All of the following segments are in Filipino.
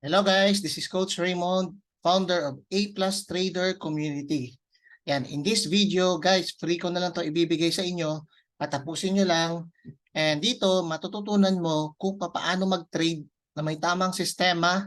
Hello guys, this is Coach Raymond, founder of A Plus Trader Community. Yan, in this video guys, free ko na lang to ibibigay sa inyo. Patapusin nyo lang. And dito, matututunan mo kung paano mag-trade na may tamang sistema,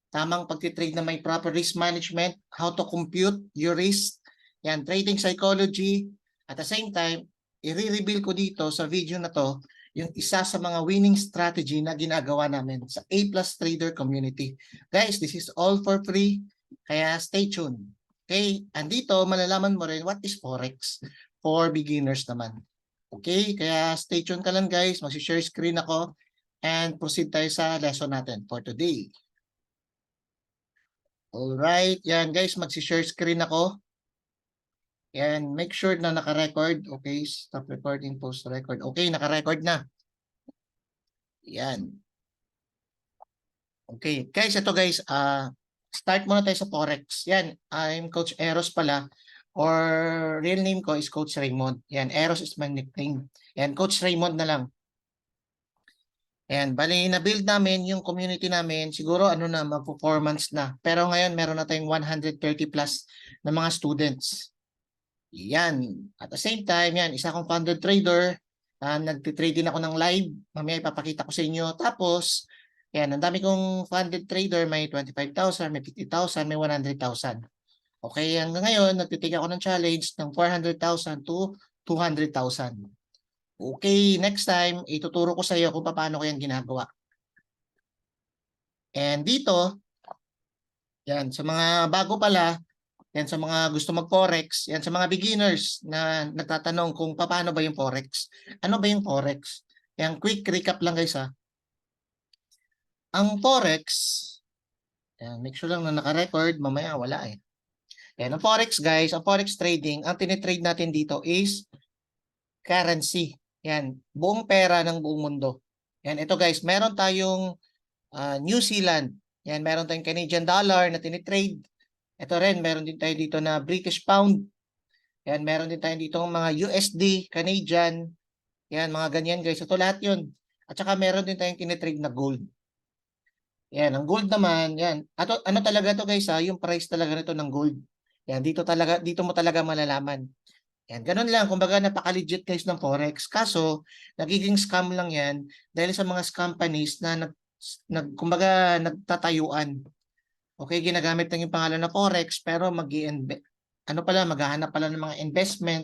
tamang pagtitrade na may proper risk management, how to compute your risk, yan, trading psychology. At the same time, i-reveal ko dito sa video na to yung isa sa mga winning strategy na ginagawa namin sa A Plus Trader Community. Guys, this is all for free, kaya stay tuned. Okay, andito malalaman mo rin what is Forex for beginners naman. Okay, kaya stay tuned ka lang guys, mag-share screen ako and proceed tayo sa lesson natin for today. Alright, yan guys, mag-share screen ako. And make sure na naka-record. Okay, stop recording, post record. Okay, naka-record na. Yan. Okay, guys, ito guys, start muna tayo sa Forex. Yan, I'm Coach Eros pala, or real name ko is Coach Raymond. Yan, Eros is my nickname. Yan, Coach Raymond na lang. Yan, bali na-build namin yung community namin, siguro ano na, mag-performance na. Pero ngayon, meron na tayong 130 plus na mga students. Yan. At the same time, yan, isa akong funded trader. Nagtitrade din ako ng live. Mamaya ipapakita ko sa inyo. Tapos, yan, ang dami kong funded trader. May 25,000, may 50,000, may 100,000. Okay, hanggang ngayon, nagtitig ako ng challenge ng 400,000 to 200,000. Okay, next time, ituturo ko sa iyo kung paano ko yan ginagawa. And dito, yan, sa mga bago pala, yan sa mga gusto mag-forex, yan sa mga beginners na nagtatanong kung paano ba yung forex. Ano ba yung forex? Yan, quick recap lang guys ha. Ang forex, yan, make sure lang na naka-record, mamaya wala eh. Yan, ang forex guys, ang forex trading, ang tinitrade natin dito is currency. Yan, buong pera ng buong mundo. Yan, ito guys, meron tayong New Zealand. Yan, meron tayong Canadian dollar na tinitrade. Ito rin, meron din tayo dito na British pound. Yan, meron din tayo dito mga USD, Canadian. Yan, mga ganyan guys. Ito lahat yun. At saka meron din tayong tinitrade na gold. Yan, ang gold naman, yan. Ano talaga to guys ha, yung price talaga nito ng gold. Yan, dito mo talaga malalaman. Yan, ganun lang. Kumbaga napaka-legit guys ng Forex. Kaso, nagiging scam lang yan dahil sa mga companies na kumbaga nagtatayuan. Okay, ginagamit lang yung pangalan na Forex pero maghahanap pala ng mga investment.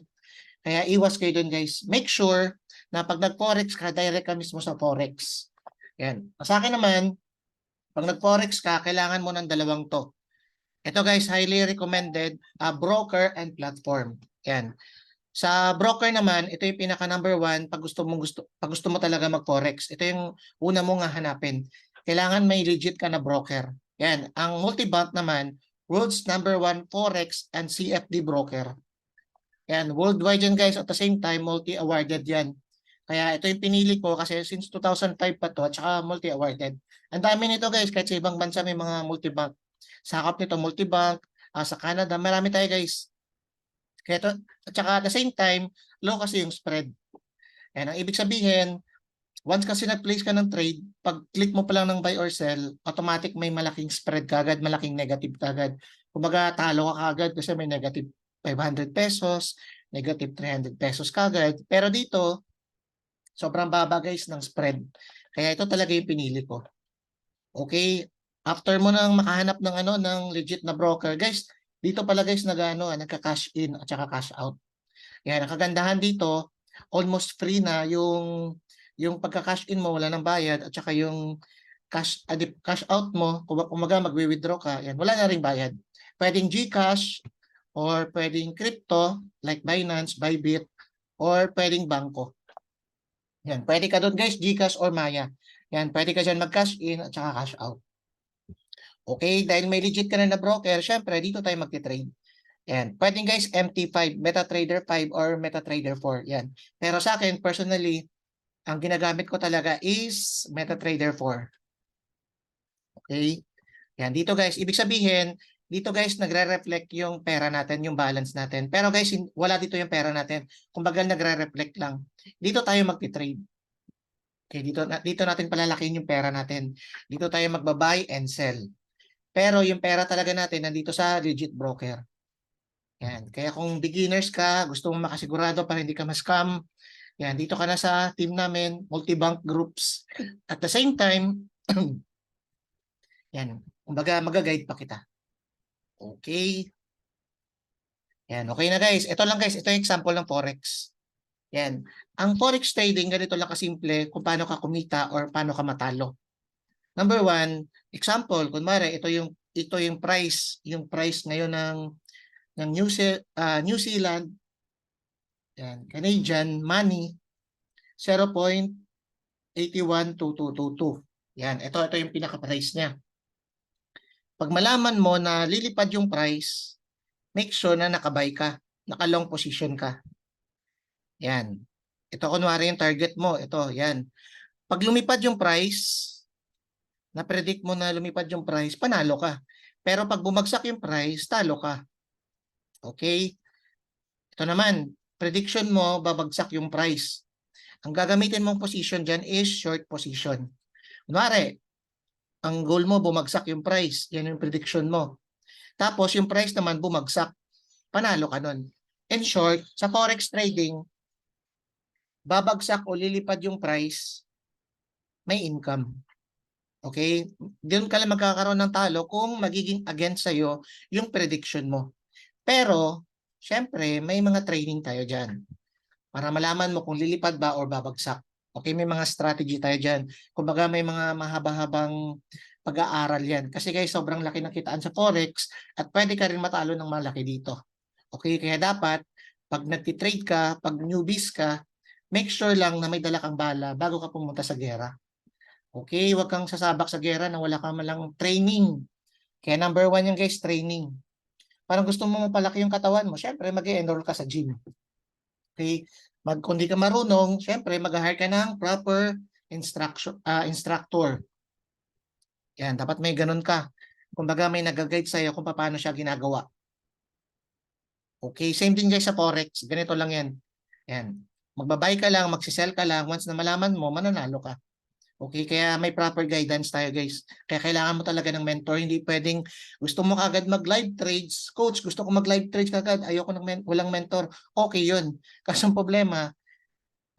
Kaya iwas kayo dun guys. Make sure na pag nag-Forex ka, direct ka mismo sa Forex. Yan. Sa akin naman, pag nag-Forex ka, kailangan mo ng dalawang to. Ito guys, highly recommended, broker and platform. Yan. Sa broker naman, ito yung pinaka number one pag gusto mo talaga mag-Forex. Ito yung una mong hahanapin. Kailangan may legit ka na broker. Yan, ang multi-bank naman, world's number one Forex and CFD broker. Yan, worldwide yan guys, at the same time, multi-awarded yan. Kaya ito yung pinili ko kasi since 2005 pa to at saka multi-awarded. Ang dami nito guys, kahit sa ibang bansa may mga multi-bank. Sakop nito multi-bank, sa Canada, marami tayo guys. Kaya ito, at saka at the same time, low kasi yung spread. Yan, ang ibig sabihin, once kasi nag-place ka ng trade, pag click mo pa lang ng buy or sell, automatic may malaking spread kagad, malaking negative kagad. Kumbaga talo ka kagad kasi may negative 500 pesos, negative 300 pesos kagad. Pero dito, sobrang baba guys ng spread. Kaya ito talaga yung pinili ko. Okay, after mo nang makahanap ng ng legit na broker, guys, dito pala guys nagka-cash in at saka cash out. Yan, ang kagandahan dito, almost free na yung pagka-cash in mo, wala nang bayad, at saka yung cash out mo, kumaga magwi-withdraw ka, yan, wala na ring bayad. Pwedeng GCash or pwedeng crypto like Binance, Bybit, or pwedeng bangko. Yan, pwede ka doon guys, GCash or Maya. Yan, pwede ka dyan mag-cash in at saka cash out. Okay, dahil may legit ka na broker, syempre dito tayo magti-trade. Yan. Pwedeng guys, MT5, MetaTrader 5 or MetaTrader 4. Yan. Pero sa akin, personally, ang ginagamit ko talaga is MetaTrader 4. Okay? Yan. Dito guys, ibig sabihin, dito guys, nagre-reflect yung pera natin, yung balance natin. Pero guys, wala dito yung pera natin. Kumbaga, nagre-reflect lang. Dito tayo magti-trade. Okay, dito natin palalakihin yung pera natin. Dito tayo magba-buy and sell. Pero yung pera talaga natin nandito sa legit broker. Yan. Kaya kung beginners ka, gusto mong makasigurado para hindi ka ma-scam, yan, dito ka na sa team namin, multi-bank groups. At the same time, yan, kumbaga mag-guide pa kita. Okay. Yan, okay na guys. Ito lang guys, ito yung example ng Forex. Yan. Ang Forex trading, ganito lang kasimple kung paano ka kumita or paano ka matalo. Number one, example, kunwari, ito yung price ngayon ng New Zealand, yan, Canadian money 0.812222. Yan, ito yung pinaka-price niya. Pag malaman mo na lilipad yung price, make sure na naka-buy ka, naka-long position ka. Yan. Ito kunwari yung target mo, ito, yan. Pag lumipad yung price, na-predict mo na lumipad yung price, panalo ka. Pero pag bumagsak yung price, talo ka. Okay? Ito naman, prediction mo, babagsak yung price. Ang gagamitin mong position dyan is short position. Kunwari, ang goal mo, bumagsak yung price. Yan yung prediction mo. Tapos, yung price naman bumagsak. Panalo ka nun. In short, sa Forex trading, babagsak o lilipad yung price, may income. Okay? Doon ka lang magkakaroon ng talo kung magiging against sa'yo yung prediction mo. Pero, syempre, may mga training tayo dyan para malaman mo kung lilipad ba or babagsak. Okay, may mga strategy tayo dyan. Kumbaga may mga mahaba-habang pag-aaral yan. Kasi guys, sobrang laki ng kitaan sa Forex at pwede ka rin matalo ng malaki dito. Okay, kaya dapat, pag nagtitrade ka, pag newbies ka, make sure lang na may dala kang bala bago ka pumunta sa gera. Okay, huwag kang sasabak sa gera na wala ka malang training. Kaya number one yan guys, training. Parang gusto mo mapalaki yung katawan mo, syempre mag-enroll ka sa gym. Okay, kung di ka marunong, syempre mag-hire ka ng proper instructor. Yan, dapat may ganun ka. Kumbaga may nag-guide sa'yo kung paano siya ginagawa. Okay, same din guys sa Forex. Ganito lang yan. Yan. Magbabay ka lang, magsisell ka lang. Once na malaman mo, mananalo ka. Okay, kaya may proper guidance tayo guys. Kaya kailangan mo talaga ng mentor. Hindi pwedeng gusto mo kagad mag-live trades. Coach, gusto ko mag-live trades kagad. Ayoko walang mentor. Okay yun. Kasi ang problema,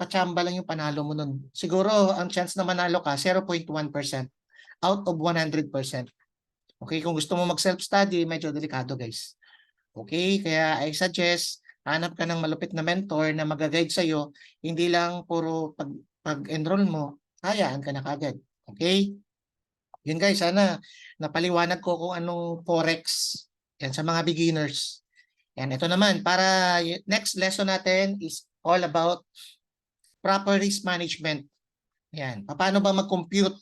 kachamba lang yung panalo mo nun. Siguro, ang chance na manalo ka, 0.1% out of 100%. Okay, kung gusto mo mag-self-study, medyo delikado guys. Okay, kaya I suggest, hanap ka ng malupit na mentor na mag-guide sa'yo. Hindi lang puro pag-enroll mo, hayaan ka na kagad. Okay? Yun guys, sana napaliwanag ko kung anong Forex. Yan sa mga beginners. Yan, ito naman. Para next lesson natin is all about proper risk management. Yan. Paano ba mag-compute?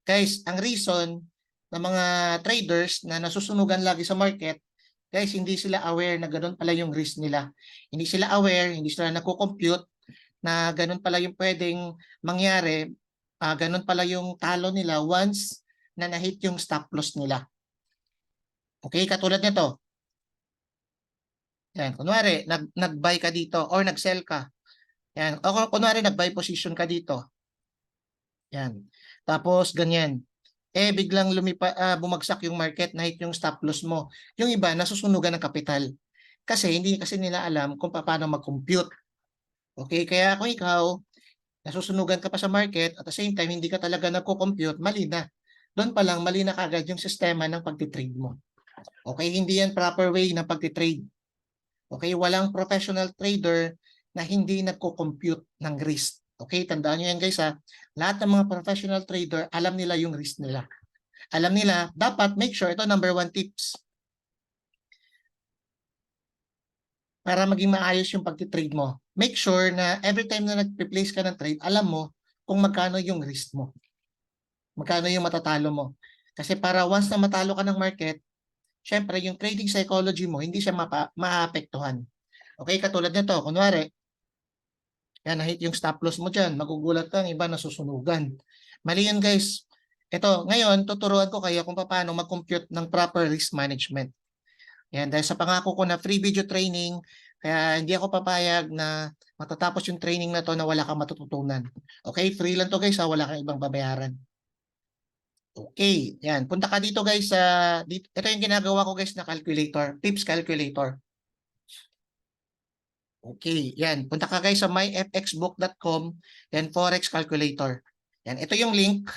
Guys, ang reason ng mga traders na nasusunugan lagi sa market, guys, hindi sila aware na ganun pala yung risk nila. Hindi sila aware, hindi sila nako-compute na ganun pala yung pwedeng mangyari, ganun pala yung talo nila once na na-hit yung stop loss nila. Okay, katulad nito. Yan, kunwari, nag-buy ka dito or nag-sell ka. Yan, o kunwari nag-buy position ka dito. Yan. Tapos ganyan. Biglang bumagsak yung market, na-hit yung stop loss mo. Yung iba, nasusunugan ng kapital. Kasi hindi kasi nila alam kung paano mag-compute. Okay, kaya kung ikaw, nasusunugan ka pa sa market, at the same time, hindi ka talaga nagko-compute, mali na. Doon pa lang, mali na kagad yung sistema ng pagtitrade mo. Okay, hindi yan proper way ng pagtitrade. Okay, walang professional trader na hindi nagko-compute ng risk. Okay, tandaan nyo yan guys ha. Lahat ng mga professional trader, alam nila yung risk nila. Alam nila, dapat make sure, ito number one tips. Para maging maayos yung pagtitrade mo. Make sure na every time na nag-place ka ng trade, alam mo kung magkano yung risk mo. Magkano yung matatalo mo. Kasi para once na matalo ka ng market, syempre yung trading psychology mo, hindi siya maapektuhan. Okay, katulad nito, kunwari, yan, na-hit yung stop loss mo dyan. Magugulat ka, iba nasusunugan. Mali yun guys. Ito, ngayon, tuturuan ko kayo kung paano mag-compute ng proper risk management. Yan, dahil sa pangako ko na free video training, Kaya hindi ako papayag na matatapos yung training na to na wala kang matututunan. Okay, free lang to guys ha, wala kang ibang babayaran. Okay, yan. Punta ka dito guys sa ito yung ginagawa ko guys na calculator, Pips calculator. Okay, yan. Punta ka guys sa myfxbook.com, then forex calculator. Yan, ito yung link.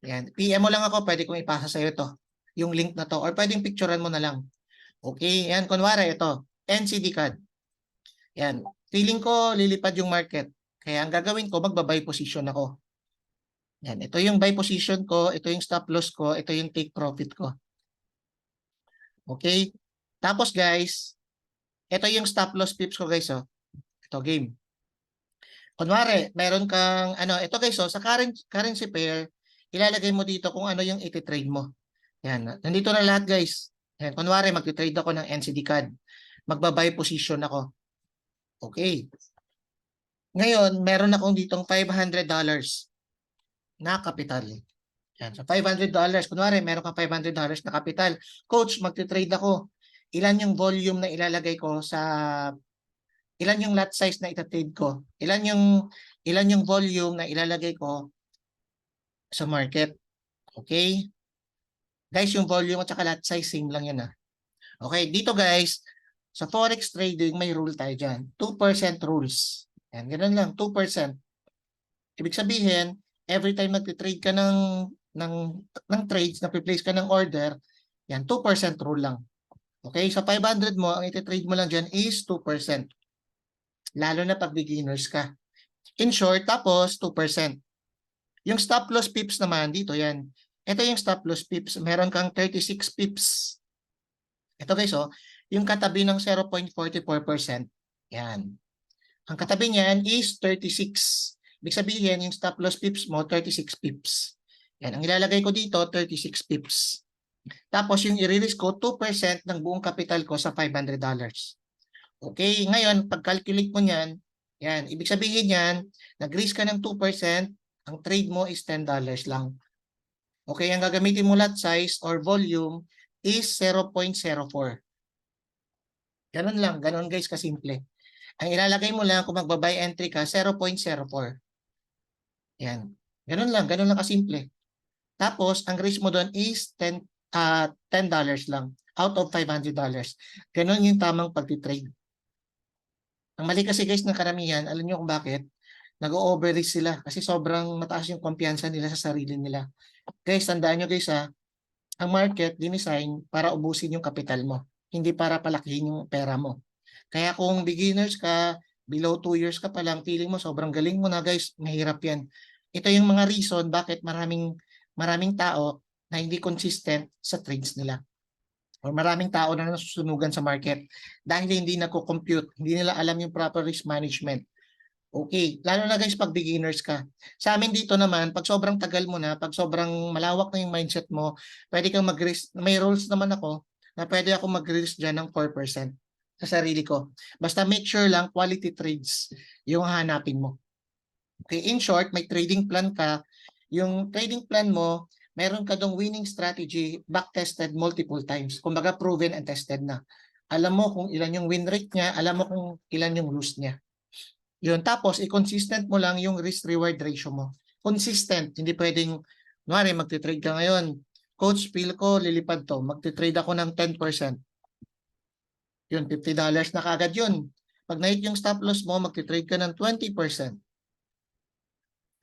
Yan, PM mo lang ako, pwede kong ipasa sa iyo to. Yung link na to or pwedeng picturean mo na lang. Okay, yan kunwari ito, NCD CAD. Yan, feeling ko lilipad yung market. Kaya ang gagawin ko, magba-buy position ako. Yan, ito yung buy position ko, ito yung stop loss ko, ito yung take profit ko. Okay? Tapos guys, ito yung stop loss pips ko guys, oh. Ito game. Kunwari, meron kang ito guys, oh, sa currency pair, ilalagay mo dito kung ano yung iti-trade mo. Yan, nandito na lahat guys. Yan, kunwari magti-trade ako ng NCD CAD. Magba-buy position ako. Okay. Ngayon, meron akong ditong $500 na kapital. Yan. So $500, kunwari meron kang $500 na kapital. Coach, magte-trade ako. Ilan yung volume na ilalagay ko sa ilan yung lot size na ita-trade ko? Ilan yung volume na ilalagay ko sa market? Okay? Guys, yung volume at saka lot size same lang 'yan ah. Okay, dito guys, sa forex trading may rule tayo diyan. 2% rules. Yan, ganoon lang, 2%. Ibig sabihin, every time nagte-trade ka ng trades, na-place ka ng order, yan 2% rule lang. Okay, sa 500 mo, ang iti-trade mo lang diyan is 2%. Lalo na pag beginners ka. In short, tapos 2%. Yung stop loss pips naman dito yan. Ito yung stop loss pips, meron kang 36 pips. Ito guys, oh, yung katabi ng 0.44%. Yan. Ang katabi niyan is 36. Ibig sabihin, yung stop loss pips mo, 36 pips. Yan, ang ilalagay ko dito, 36 pips. Tapos yung i-release ko, 2% ng buong capital ko sa $500. Okay, ngayon, pag-calculate mo niyan, yan, ibig sabihin niyan, nag-risk ka ng 2%, ang trade mo is $10 lang. Okay, ang gagamitin mo lot size or volume is 0.04. Ganun lang, ganun guys kasimple. Ang ilalagay mo lang kung magba-buy entry ka, 0.04. Yan. Ganun lang kasimple. Tapos, ang risk mo doon is $10 lang out of $500. Ganun yung tamang pag-trade. Ang mali kasi guys ng karamihan, alam niyo kung bakit? Nag-o-overrisk sila kasi sobrang mataas yung kumpiyansa nila sa sarili nila. Guys, tandaan nyo guys ha, ang market dinesign para ubusin yung kapital mo, hindi para palakihin yung pera mo. Kaya kung beginners ka, below 2 years ka pa lang, feeling mo sobrang galing mo na guys, mahirap yan. Ito yung mga reason bakit maraming tao na hindi consistent sa trades nila. Or maraming tao na nasusunugan sa market dahil hindi nagko-compute, hindi nila alam yung proper risk management. Okay, lalo na guys pag beginners ka. Sa amin dito naman, pag sobrang tagal mo na, pag sobrang malawak na yung mindset mo, pwede kang mag-risk. May rules naman ako na pwede ako mag-risk dyan ng 4% sa sarili ko. Basta make sure lang quality trades yung hanapin mo. Okay, in short, may trading plan ka. Yung trading plan mo, meron ka dong winning strategy, back-tested multiple times. Kumbaga proven and tested na. Alam mo kung ilan yung win rate niya, alam mo kung ilan yung lose niya. Yun, tapos i-consistent mo lang yung risk-reward ratio mo. Consistent, hindi pwedeng, kunwari magti-trade ka ngayon, coach, feel ko lilipad to, magti-trade ako ng 10%. Yun, $50 na kagad yun. Pag na-hit yung stop loss mo, magti-trade ka ng 20%.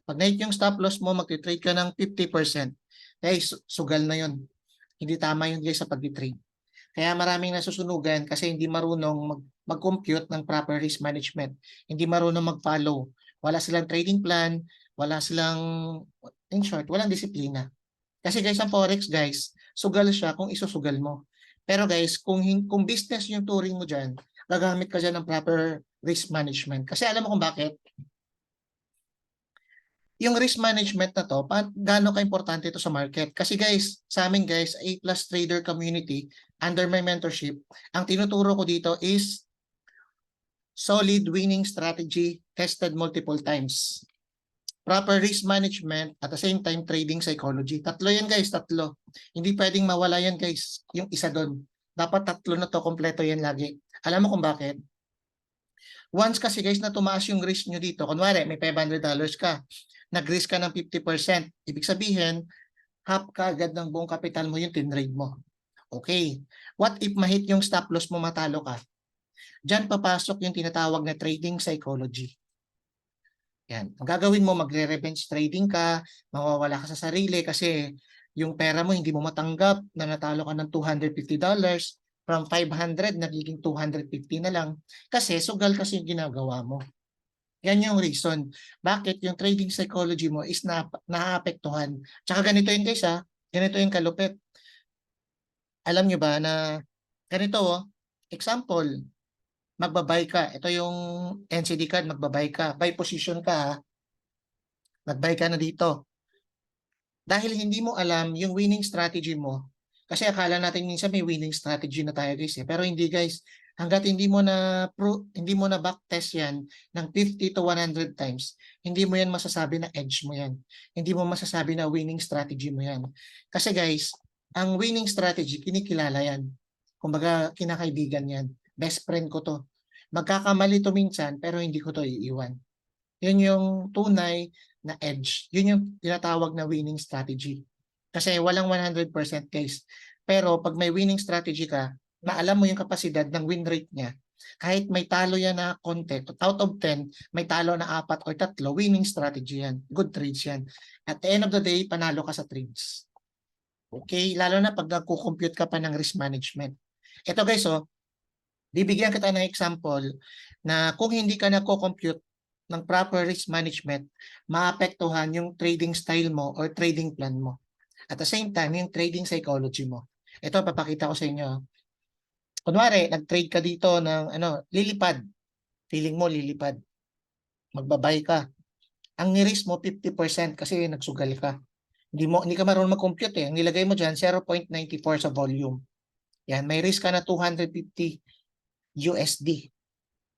Pag na-hit yung stop loss mo, magti-trade ka ng 50%. Guys, sugal na yun. Hindi tama yun guys sa pag-trade. Kaya maraming nasusunugan kasi hindi marunong mag-compute ng proper risk management. Hindi marunong mag-follow. Wala silang trading plan, wala silang, in short, walang disiplina. Kasi guys, ang forex guys, sugal siya kung isusugal mo. Pero guys, kung business yung turing mo dyan, gagamit ka dyan ng proper risk management. Kasi alam mo kung bakit? Yung risk management na to, gaano ka-importante ito sa market? Kasi guys, sa amin guys, A+ trader community, under my mentorship, ang tinuturo ko dito is solid winning strategy tested multiple times. Proper risk management at the same time trading psychology. Tatlo yan guys, tatlo. Hindi pwedeng mawala yan guys, yung isa doon. Dapat tatlo na to, kompleto yan lagi. Alam mo kung bakit? Once kasi guys na tumaas yung risk nyo dito, kunwari may $500 ka, nag-risk ka ng 50%, ibig sabihin, half ka agad ng buong kapital mo yung tinrade mo. Okay. What if mahit yung stop loss mo, matalo ka? Diyan papasok yung tinatawag na trading psychology. Yan. Ang gagawin mo, magre-revenge trading ka, mawawala ka sa sarili kasi yung pera mo hindi mo matanggap na natalo ka ng $250, from 500 nagiging 250 na lang kasi sugal kasi yung ginagawa mo. Yan yung reason. Bakit yung trading psychology mo is naapektuhan. Tsaka ganito yun guys ha, ganito yung kalupit. Alam nyo ba na ganito example, magbabay ka. Ito yung NCD card, magbabay ka. Buy position ka ha. Magbay ka na dito. Dahil hindi mo alam yung winning strategy mo, kasi akala natin minsan may winning strategy na tayo guys pero hindi guys. Hanggat hindi mo na backtest yan ng 50 to 100 times, hindi mo yan masasabi na edge mo yan. Hindi mo masasabi na winning strategy mo yan. Kasi guys, ang winning strategy, kinikilala yan. Kumbaga, kinakaibigan yan. Best friend ko to. Magkakamali to minsan, pero hindi ko to iiwan. Yun yung tunay na edge. Yun yung tinatawag na winning strategy. Kasi walang 100% case. Pero pag may winning strategy ka, na alam mo yung kapasidad ng win rate niya, kahit may talo yan na konti, out of 10, may talo na 4 or 3, winning strategy yan. Good trades yan. At the end of the day, panalo ka sa trades. Okay? Lalo na pag nagko-compute ka pa ng risk management. Ito guys, bibigyan kita ng example na kung hindi ka nagko-compute ng proper risk management, maapektuhan yung trading style mo or trading plan mo. At the same time, yung trading psychology mo. Ito, papakita ko sa inyo. Kunwari, nag-trade ka dito ng lilipad. Feeling mo lilipad. Magbabay ka. Ang ni-risk mo 50% kasi nagsugal ka. Hindi ka marunong mag-compute Ang nilagay mo diyan 0.94 sa volume. Yan, may risk ka na 250 USD.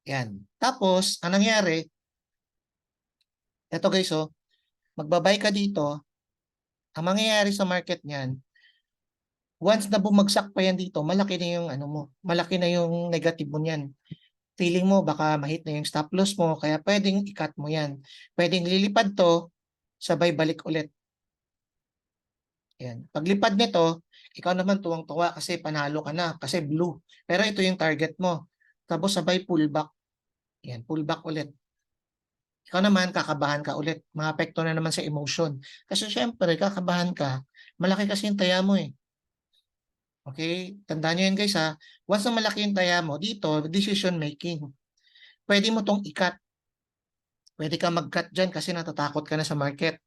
Yan. Tapos, ang nangyari, ito guys, magbabay ka dito, ang mangyayari sa market niyan, once na bumagsak pa yan dito, malaki na yung malaki na yung negative mo niyan. Feeling mo baka mahit na yung stop loss mo, kaya pwedeng i-cut mo yan. Pwedeng lilipad to, sabay balik ulit. Yan. Paglipad nito, ikaw naman tuwang-tuwa kasi panalo ka na, kasi blue. Pero ito yung target mo. Tapos sabay pullback. Yan, pullback ulit. Ikaw naman, kakabahan ka ulit. Maapekto na naman sa emotion. Kasi syempre, kakabahan ka. Malaki kasi yung taya mo Okay? Tandaan nyo yan guys ha. Once na malaki yung taya mo, dito, decision making. Pwede mo tong i-cut. Pwede ka mag-cut dyan kasi natatakot ka na sa market.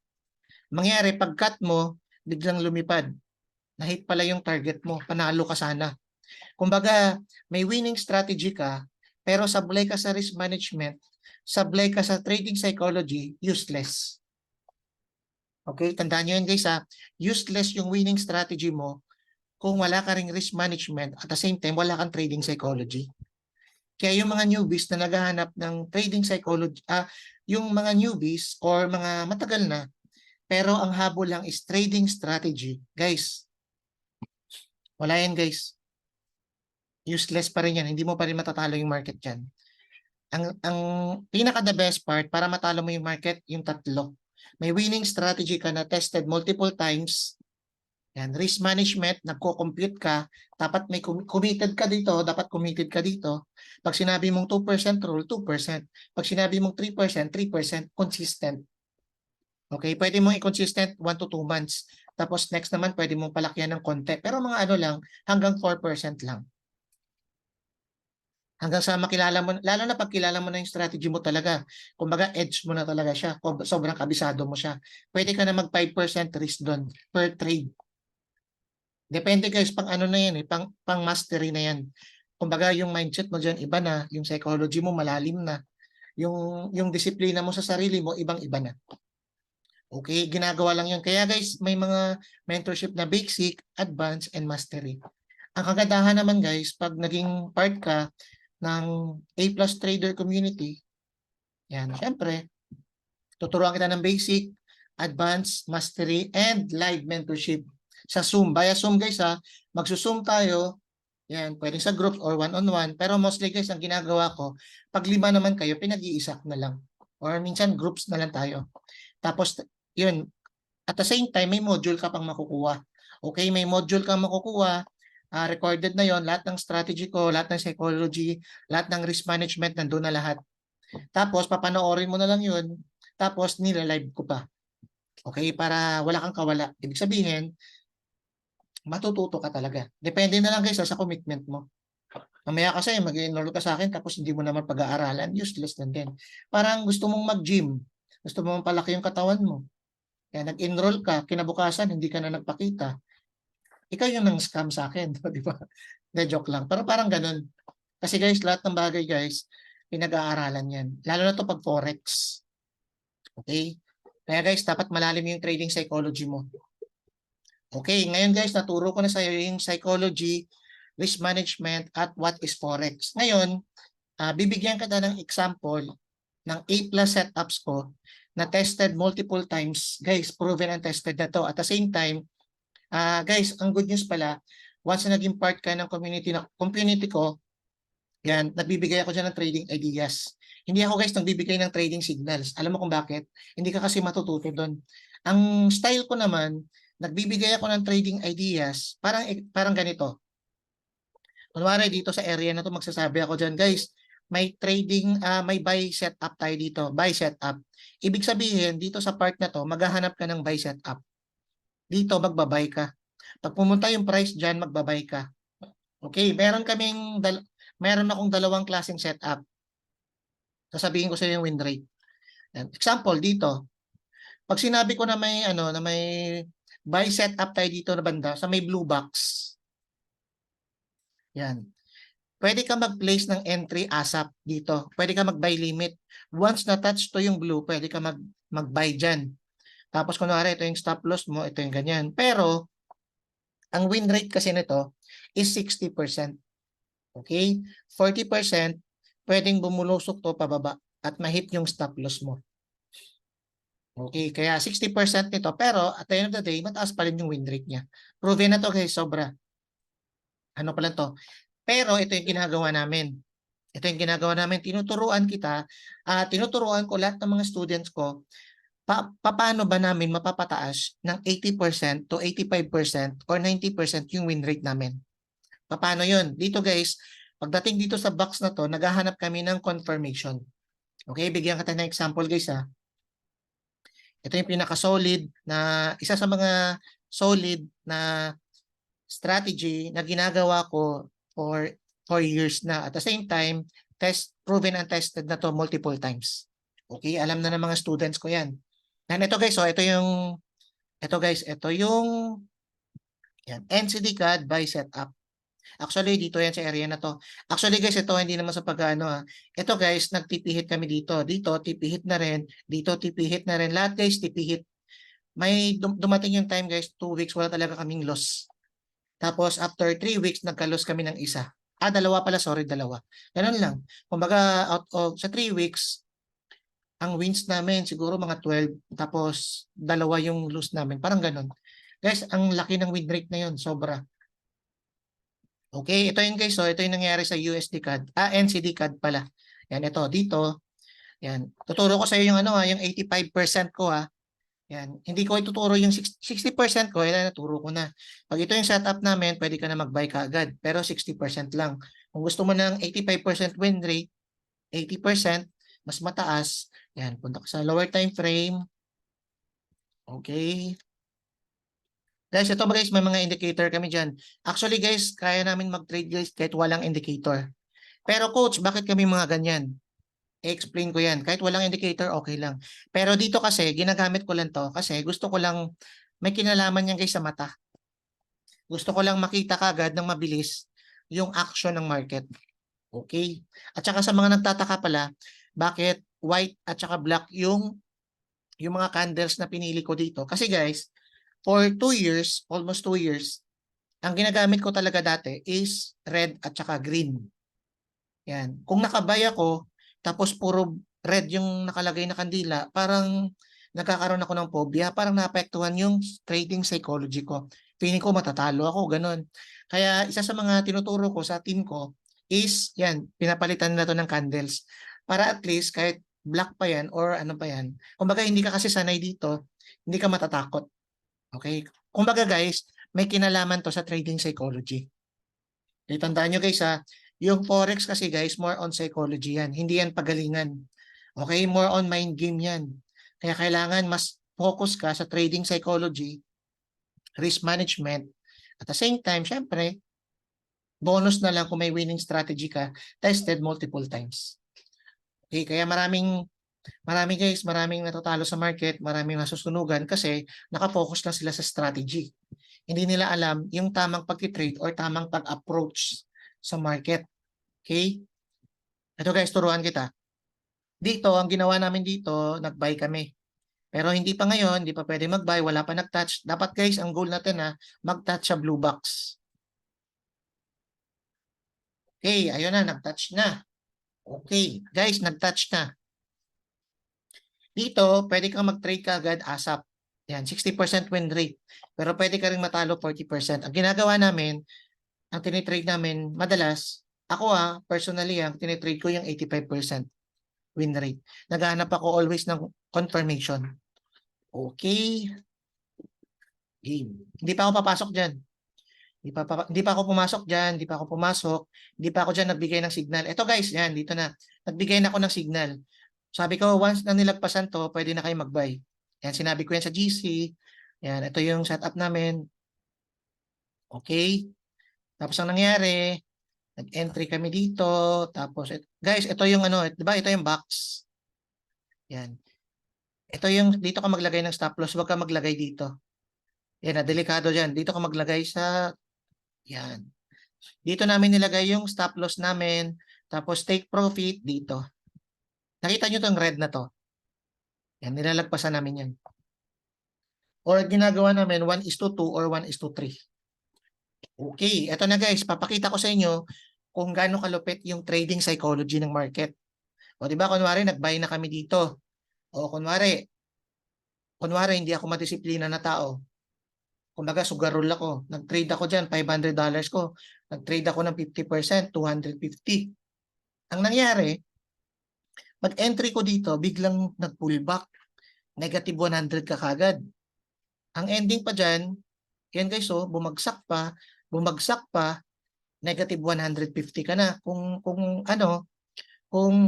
Mangyari, pag-cut mo, biglang lumipad. Nahit pala yung target mo. Panalo ka sana. Kumbaga, may winning strategy ka, pero sablay ka sa risk management, sablay ka sa trading psychology, useless. Okay, tandaan nyo yun guys ha. Useless yung winning strategy mo kung wala ka ring risk management at the same time wala kang trading psychology. Kaya yung mga newbies na naghahanap ng trading psychology, yung mga newbies or mga matagal na, pero ang habol lang is trading strategy. Guys, wala yan guys. Useless pa rin yan. Hindi mo pa rin matatalo yung market dyan. Ang pinaka the best part para matalo mo yung market, yung tatlo. May winning strategy ka na tested multiple times. Yan, risk management, nagko-compute ka, dapat may committed ka dito, dapat committed ka dito. Pag sinabi mong 2% rule, 2%. Pag sinabi mong 3%, 3%, consistent. Okay, pwede mong i-consistent 1 to 2 months. Tapos next naman, pwede mong palakyan ng konti. Pero mga lang, hanggang 4% lang. Hanggang sa makilala mo, lalo na pag kilala mo na yung strategy mo talaga. Kumbaga, edge mo na talaga siya. Sobrang kabisado mo siya. Pwede ka na mag 5% risk doon per trade. Depende guys, pang na yan pang mastery na yan. Kumbaga, yung mindset mo dyan, iba na. Yung psychology mo, malalim na. Yung disiplina mo sa sarili mo, ibang-iba na. Okay, ginagawa lang yun. Kaya guys, may mga mentorship na basic, advanced, and mastery. Ang kagandahan naman guys, pag naging part ka ng A+ Trader Community, yan, syempre, tuturuan kita ng basic, advanced, mastery, and live mentorship sa Zoom. Via Zoom guys magsuzoom tayo, Yan, pwedeng sa groups or one-on-one. Pero mostly guys, ang ginagawa ko, pag 5 naman kayo, pinag-iisa ko na lang. Or minsan groups na lang tayo. Tapos, yun, at the same time, may module ka pang makukuha. Okay, may module kang makukuha. Recorded na yon, lahat ng strategy ko, lahat ng psychology, lahat ng risk management, nandun na lahat. Tapos, papanoorin mo na lang yun. Tapos, nilalive ko pa. Okay, para wala kang kawala. Ibig sabihin, matututo ka talaga. Depende na lang guys sa commitment mo. Mamaya kasi mag-enroll ka sa akin tapos hindi mo naman pag-aaralan, useless na din. Parang gusto mong mag-gym, gusto mong palaki yung katawan mo. Kaya nag-enroll ka, kinabukasan hindi ka na nagpakita. Ikaw yung nang scam sa akin, di ba? De joke lang. Pero parang ganun. Kasi guys, lahat ng bagay guys, pinag-aaralan yan. Lalo na to pag forex. Okay? Kaya guys, dapat malalim yung trading psychology mo. Okay, ngayon guys, naturo ko na sa iyo yung psychology, risk management, at what is forex. Ngayon, bibigyan kita ng example ng A+ setups ko na tested multiple times. Guys, proven and tested na to. At the same time, guys, ang good news pala, once na naging part ka ng community ko, yan, nagbibigay ako dyan ng trading ideas. Hindi ako guys nagbibigay ng trading signals. Alam mo kung bakit? Hindi ka kasi matututo doon. Ang style ko naman, nagbibigay ako ng trading ideas, parang ganito. Kunwari dito sa area na to magsasabi ako diyan, guys, may trading, may buy setup tayo dito, buy setup. Ibig sabihin, dito sa part na to, maghahanap ka ng buy setup. Dito, magbabay ka. Pag pumunta yung price diyan, magbabay ka. Okay, meron akong dalawang klaseng setup. Sasabihin ko sa iyo yung win rate. Example dito, pag sinabi ko na may buy setup tayo dito na banda sa may blue box. Yan. Pwede ka mag-place ng entry ASAP dito. Pwede ka mag-buy limit. Once na-touch to yung blue, pwede ka mag-buy dyan. Tapos kunwari, ito yung stop loss mo, ito yung ganyan. Pero, ang win rate kasi nito is 60%. Okay? 40%, pwedeng bumulusok to pababa at ma-hit yung stop loss mo. Okay, kaya 60% nito. Pero, at the end of the day, mataas pa rin yung win rate niya. Proven na to guys, sobra. Ano pa lang to? Pero, ito yung ginagawa namin. Ito yung ginagawa namin, tinuturuan ko lahat ng mga students ko, paano ba namin mapapataas ng 80% to 85% or 90% yung win rate namin. Paano yun? Dito guys, pagdating dito sa box na to, naghahanap kami ng confirmation. Okay, bigyan kita ng example guys ha. Ito yung pinaka-solid na, isa sa mga solid na strategy na ginagawa ko for 4 years na. At the same time, proven and tested na to multiple times. Okay, alam na ng mga students ko yan. And ito guys, ito yung NCD CAD by setup. Actually, dito yan sa area na to. Actually guys, ito hindi naman sa pag-ano ha. Ito guys, nagtipihit kami dito. Dito, tipihit na rin. Dito, tipihit na rin. Lahat guys, tipihit. May dumating yung time guys, 2 weeks, wala talaga kaming loss. Tapos after 3 weeks, nagka-loss kami ng isa. Dalawa pala, sorry, dalawa. Ganun lang. Kumbaga, sa 3 weeks, ang wins namin siguro mga 12, tapos dalawa yung lose namin. Parang ganun. Guys, ang laki ng win rate na yun, sobra. Okay, ito yung guys, so ito yung nangyari sa USD CAD. NCD CAD pala. Yan, ito, dito. Yan. Tuturo ko sa iyo yung yung 85% ko ha. Yan. Hindi ko ituturo yung 60% ko, naturo ko na. Pag ito yung setup namin, pwede ka na mag-buy kaagad. Pero 60% lang. Kung gusto mo ng 85% win rate, 80%, mas mataas. Yan, punta ka sa lower time frame. Okay. Guys, ito guys, may mga indicator kami dyan. Actually guys, kaya namin mag-trade guys kahit walang indicator. Pero coach, bakit kami mga ganyan? I-explain ko yan. Kahit walang indicator, okay lang. Pero dito kasi, ginagamit ko lang to kasi gusto ko lang, may kinalaman yan guys sa mata. Gusto ko lang makita kagad ng mabilis yung action ng market. Okay? At saka sa mga nagtataka pala, bakit white at saka black yung mga candles na pinili ko dito. Kasi guys, for 2 years, almost 2 years, ang ginagamit ko talaga dati is red at saka green. Yan. Kung nakabay ako, tapos puro red yung nakalagay na kandila, parang nagkakaroon ako ng phobia, parang naapektuhan yung trading psychology ko. Feeling ko matatalo ako, ganun. Kaya isa sa mga tinuturo ko sa team ko is yan, pinapalitan nila to ng candles. Para at least kahit black pa yan or ano pa yan, kumbaga hindi ka kasi sanay dito, hindi ka matatakot. Okay? Kumbaga guys, may kinalaman to sa trading psychology. Okay, tandaan nyo guys ha, yung Forex kasi guys, more on psychology yan. Hindi yan pagalingan. Okay? More on mind game yan. Kaya kailangan mas focus ka sa trading psychology, risk management. At the same time, syempre, bonus na lang kung may winning strategy ka, tested multiple times. Okay, kaya maraming guys, maraming natatalo sa market, maraming nasusunugan kasi nakafocus lang sila sa strategy. Hindi nila alam yung tamang pag-trade or tamang pag-approach sa market. Okay? Ito guys, turuan kita. Dito, ang ginawa namin dito, nag-buy kami. Pero hindi pa ngayon, hindi pa pwede mag-buy, wala pa nag-touch. Dapat guys, ang goal natin ha, mag-touch sa blue box. Okay, ayun na, nag-touch na. Okay, guys, nag-touch na. Dito, pwede kang mag-trade ka agad ASAP. Yan, 60% win rate. Pero pwede ka rin matalo 40%. Ang ginagawa namin, ang tinitrade namin, madalas, ako personally, ang tinitrade ko yung 85% win rate. Naghahanap ako always ng confirmation. Okay. Game. Hindi pa ako papasok dyan. Hindi pa ako pumasok dyan. Hindi pa ako pumasok. Hindi pa ako dyan nagbigay ng signal. Ito guys, yan, dito na. Nagbigay na ako ng signal. Sabi ko, once na nilagpasan to, pwede na kayo mag-buy. Yan, sinabi ko yan sa GC. Yan, ito yung setup namin. Okay. Tapos ang nangyari, nag-entry kami dito. Tapos, guys, ito yung ano, di ba? Ito yung box. Yan. Ito yung, dito ka maglagay ng stop loss. Huwag ka maglagay dito. Yan, delikado dyan. Dito ka maglagay sa, yan. Dito namin nilagay yung stop loss namin. Tapos, take profit dito. Nakita nyo itong red na to. Yan, nilalagpasan namin yan. Or ginagawa namin 1:2 or 1:3. Okay, eto na guys, papakita ko sa inyo kung gaano kalupit yung trading psychology ng market. O di ba kunwari nag-buy na kami dito. O kunwari hindi ako madisiplina na tao. Kumbaga sugarol ako. Nag-trade ako diyan $500 ko. Nag-trade ako ng 50%, 250. Ang nangyari, pag-entry ko dito, biglang nag-pullback. Negative 100 ka kagad. Ang ending pa dyan, yan guys, bumagsak pa, negative 150 ka na. Kung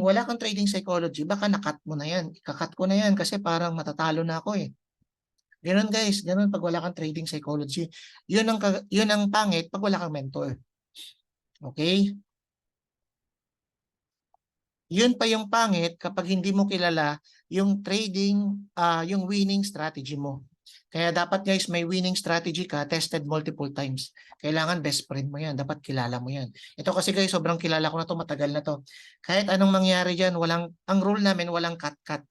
wala kang trading psychology, baka nakat mo na yan. Ikakat ko na yan kasi parang matatalo na ako eh. Ganun guys, ganun pag wala kang trading psychology. Yun ang pangit pag wala kang mentor. Okay? Yun pa yung pangit kapag hindi mo kilala yung trading, yung winning strategy mo. Kaya dapat guys, may winning strategy ka, tested multiple times. Kailangan best friend mo yan, dapat kilala mo yan. Ito kasi guys, sobrang kilala ko na to, matagal na to. Kahit anong mangyari dyan, ang rule namin, walang cut-cut.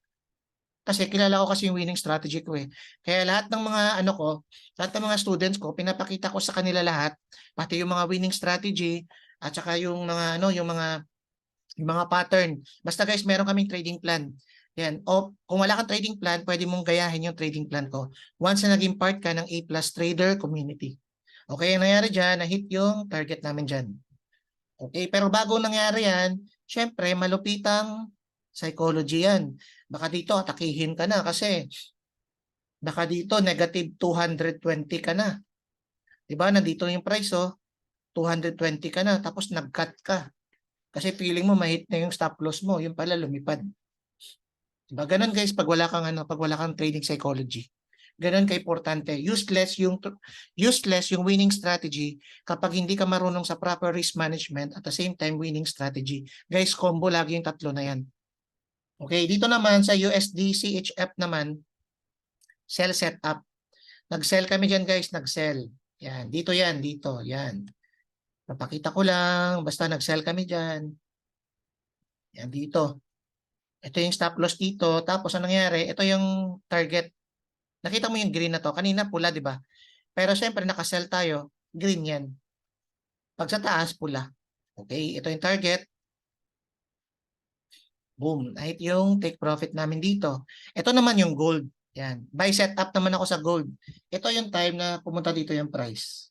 Kasi kilala ko kasi yung winning strategy ko eh. Kaya lahat ng mga lahat ng mga students ko, pinapakita ko sa kanila lahat, pati yung mga winning strategy, at saka yung mga yung mga pattern. Basta guys, meron kaming trading plan. Yan. O kung wala kang trading plan, pwede mong gayahin yung trading plan ko. Once na naging part ka ng A+ Trader Community. Okay, ang nangyari dyan, na-hit yung target namin dyan. Okay, pero bago nangyari yan, syempre, malupitang psychology yan. Baka dito, atakihin ka na kasi baka dito, negative 220 ka na. Diba, nandito yung price, 220 ka na, tapos nag-cut ka. Kasi feeling mo mahit na yung stop loss mo, yung pala lumipad. Diba? Ganun guys pag wala kang trading psychology. Ganun ka-importante. Useless yung winning strategy kapag hindi ka marunong sa proper risk management at the same time winning strategy. Guys, combo lagi yung tatlo na yan. Okay, dito naman sa USD CHF naman, sell setup. Nag-sell kami dyan guys, nag-sell. Yan, dito yan, dito, yan. Napakita ko lang, basta nag-sell kami dyan. Yan dito. Ito yung stop loss dito. Tapos ang nangyari, ito yung target. Nakita mo yung green na to. Kanina pula, di ba? Pero syempre naka-sell tayo, green yan. Pag sa taas, pula. Okay, ito yung target. Boom. Kahit yung take profit namin dito. Ito naman yung gold. Yan. Buy setup naman ako sa gold. ito yung time na pumunta dito yung price.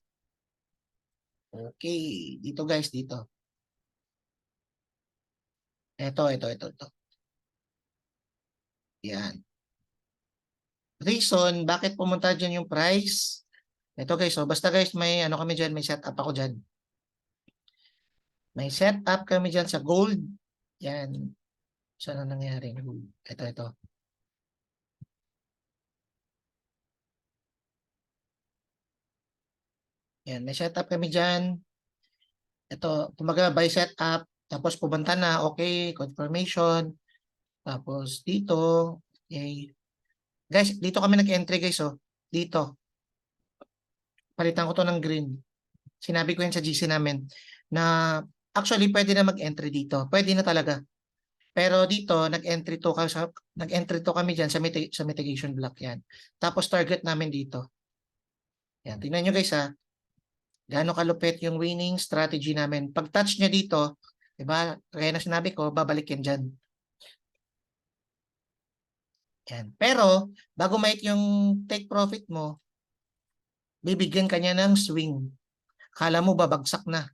Okay, dito guys, dito. Ito. Yan. Reason, bakit pumunta dyan yung price? Ito guys, so basta guys, may ano kami dyan, may setup ako dyan. May setup kami dyan sa gold. Yan. Saan na nangyari? Ito. Yan, may setup kami dyan. Ito, kumbaga by setup, tapos pumunta na, okay, confirmation. Tapos dito, okay. Guys, dito kami nag-entry guys, oh. Dito. Palitan ko to ng green. Sinabi ko yan sa GC namin na actually pwede na mag-entry dito. Pwede na talaga. Pero dito, nag-entry to kami diyan sa mitigation block yan. Tapos target namin dito. Yan, tingnan nyo guys ha. Gaano kalupit yung winning strategy namin. Pag touch niya dito, 'di ba? Kaya na sinabi ko, babalik yan diyan. Yan. Pero bago make yung take profit mo, bibigyan ka niya ng swing. Kala mo babagsak na,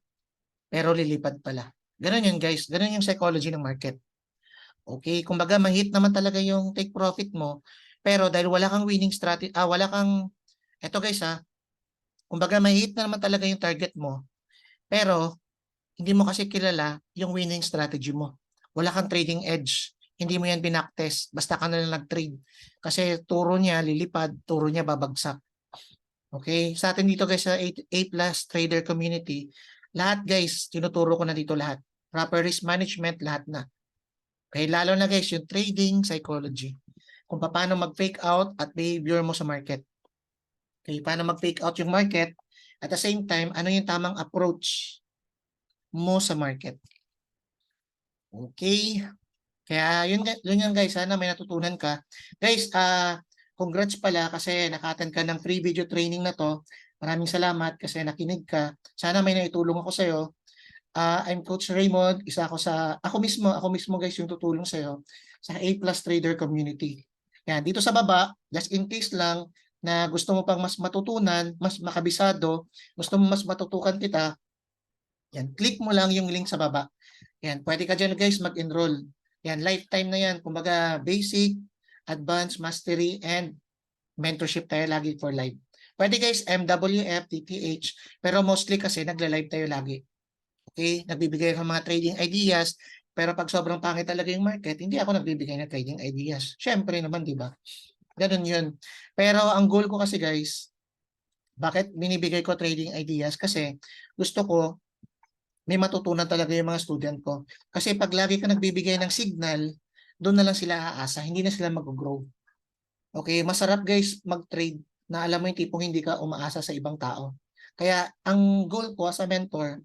pero lilipad pala. Ganun yun guys. Ganun yung psychology ng market. Okay, kumbaga ma-hit naman talaga yung take profit mo, pero dahil wala kang winning strategy, wala kang, eto guys kumbaga ma-hit na naman talaga yung target mo, pero hindi mo kasi kilala yung winning strategy mo. Wala kang trading edge. Hindi mo yan binacktest. Basta ka na lang nag-trade. Kasi turo niya lilipad, turo niya babagsak. Okay? Sa atin dito guys sa A+ trader community, lahat guys, tinuturo ko na dito lahat. Proper risk management, lahat na. Okay, lalo na guys, yung trading psychology. Kung paano mag-fake out at behavior mo sa market. Okay, paano mag-fake out yung market. At the same time, ano yung tamang approach mo sa market. Okay? Kaya yun yan guys, sana may natutunan ka. Guys, congrats pala kasi naka-attend ka ng free video training na to. Maraming salamat kasi nakinig ka. Sana may naitulong ako sa iyo. I'm Coach Raymond, ako mismo guys yung tutulong sa iyo sa A+ Trader Community. Yan, dito sa baba, just in case lang na gusto mo pang mas matutunan, mas makabisado, gusto mo mas matutukan kita, yan, click mo lang yung link sa baba. Yan, pwede ka dyan guys mag-enroll. Yan, lifetime na yan. Kumbaga, basic, advanced, mastery, and mentorship tayo lagi for life. Pwede guys, MWF, DTH, pero mostly kasi nagla-live tayo lagi. Okay? Nagbibigay ng mga trading ideas, pero pag sobrang pangit talaga yung market, hindi ako nagbibigay ng trading ideas. Syempre naman, di ba? Ganun yun. Pero ang goal ko kasi guys, bakit binibigay ko trading ideas? Kasi gusto ko may matutunan talaga yung mga student ko. Kasi pag lagi ka nagbibigay ng signal, doon na lang sila aasa, hindi na sila mag-grow. Okay, masarap guys mag-trade na alam mo yung tipong hindi ka umaasa sa ibang tao. Kaya ang goal ko as a mentor,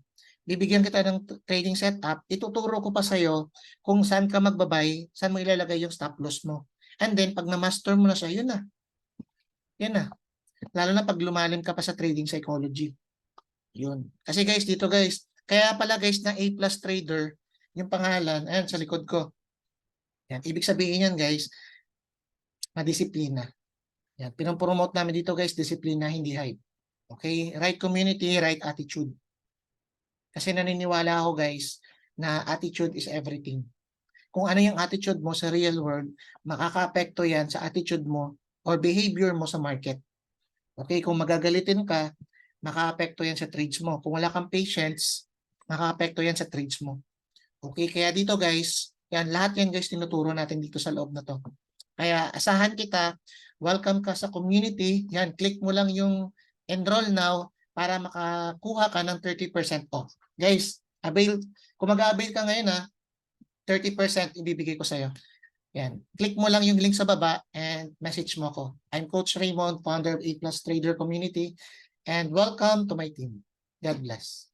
bibigyan kita ng trading setup, ituturo ko pa sa'yo kung saan ka magbabay, saan mo ilalagay yung stop loss mo. And then pag na-master mo na siya, yun na. Yan na. Lalo na pag lumalim ka pa sa trading psychology. Yun. Kasi guys, dito guys, kaya pala guys na A+ trader, yung pangalan, ayan sa likod ko. Yan. Ibig sabihin yan guys, na disiplina. Yan. Pinopromote namin dito guys, disiplina, hindi hype. Okay? Right community, right attitude. Kasi naniniwala ako guys, na attitude is everything. Kung ano yung attitude mo sa real world, makaka-apekto yan sa attitude mo or behavior mo sa market. Okay? Kung magagalitin ka, maka-apekto yan sa trades mo. Kung wala kang patience, maka-apekto yan sa trades mo. Okay, kaya dito guys, yan lahat yan guys tinuturo natin dito sa loob na to. Kaya asahan kita, welcome ka sa community. Yan, click mo lang yung enroll now para makakuha ka ng 30% off. Guys, kung mag-avail ka ngayon 30% ibibigay ko sa'yo. Yan, click mo lang yung link sa baba and message mo ko. I'm Coach Raymond, founder of A+ Trader Community, and welcome to my team. God bless.